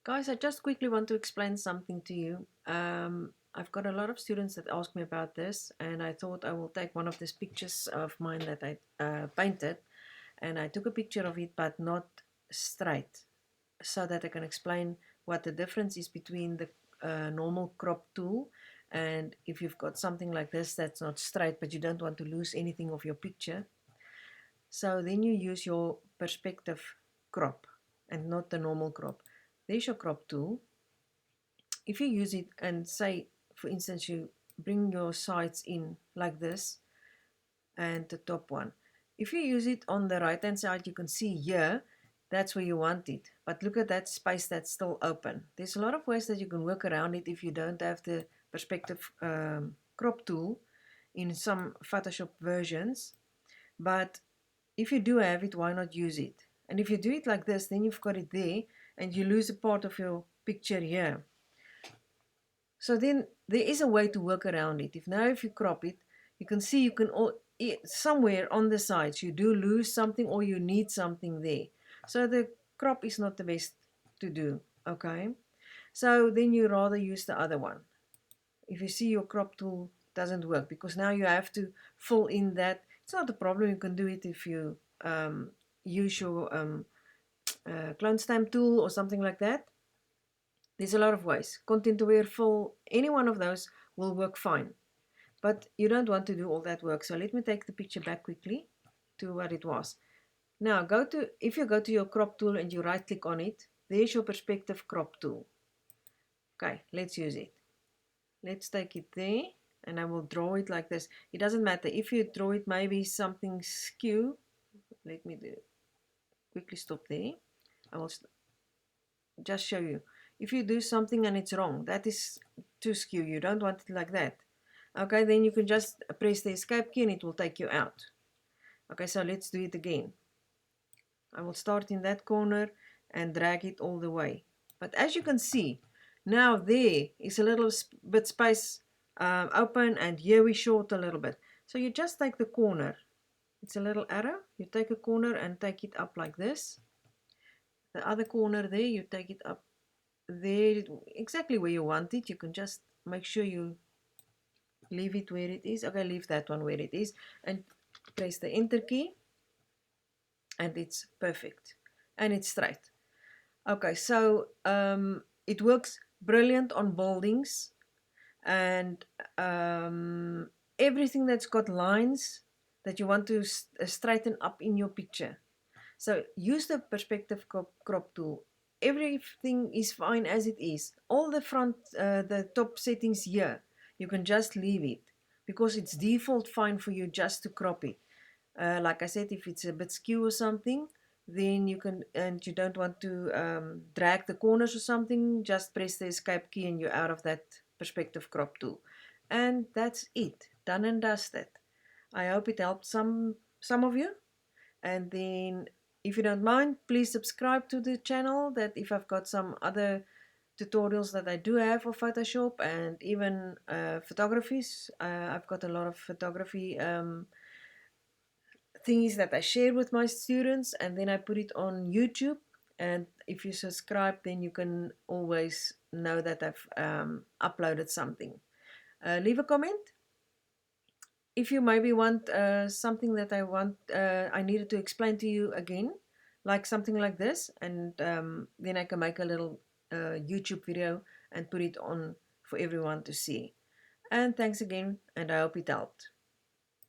Guys, I just quickly want to explain something to you. I've got a lot of students that ask me about this, and I thought I will take one of these pictures of mine that I painted, and I took a picture of it, but not straight, so that I can explain what the difference is between the normal crop tool and if you've got something like this that's not straight, but you don't want to lose anything of your picture. So then you use your perspective crop and not the normal crop. There's your crop tool. If you use it and say, for instance, you bring your sides in like this and the top one. If you use it on the right hand side, you can see here, that's where you want it. But look at that space that's still open. There's a lot of ways that you can work around it if you don't have the perspective crop tool in some Photoshop versions. But if you do have it, why not use it? And if you do it like this, then you've got it there and you lose a part of your picture here. So then there is a way to work around it. If you crop it, you can see you can somewhere on the sides you do lose something or you need something there. So the crop is not the best to do, okay? So then you rather use the other one. If you see your crop tool doesn't work because now you have to fill in that. It's not a problem, you can do it if you use your clone stamp tool or something like that. There's a lot of ways. Content aware fill, any one of those will work fine. But you don't want to do all that work. So let me take the picture back quickly to what it was. Now if you go to your crop tool and you right click on it, there's your perspective crop tool. Okay, let's use it. Let's take it there and I will draw it like this. It doesn't matter if you draw it maybe something skew. Let me quickly stop there. I will just show you. If you do something and it's wrong, that is too skew. You don't want it like that. Okay, then you can just press the escape key and it will take you out. Okay, so let's do it again. I will start in that corner and drag it all the way. But as you can see, now there is a little bit space open and here we short a little bit. So you just take the corner. It's a little arrow. You take a corner and take it up like this. The other corner there, you take it up there exactly where you want it. You can just make sure you leave it where it is. Okay, leave that one where it is and press the enter key and it's perfect and it's straight. Okay, so it works brilliant on buildings and everything that's got lines that you want to straighten up in your picture. So use the perspective crop tool. Everything is fine as it is. All the top settings here, you can just leave it because it's default fine for you just to crop it. Like I said, if it's a bit skew or something, then you can, and you don't want to drag the corners or something, just press the escape key and you're out of that perspective crop tool. And that's it, done and dusted. I hope it helped some of you. And then if you don't mind, please subscribe to the channel, that if I've got some other tutorials that I do have for Photoshop and even photographies. I've got a lot of photography things that I share with my students and then I put it on YouTube. And if you subscribe, then you can always know that I've uploaded something. Leave a comment. If you maybe want something that I needed to explain to you again, like something like this, and then I can make a little YouTube video and put it on for everyone to see. And thanks again, and I hope it helped.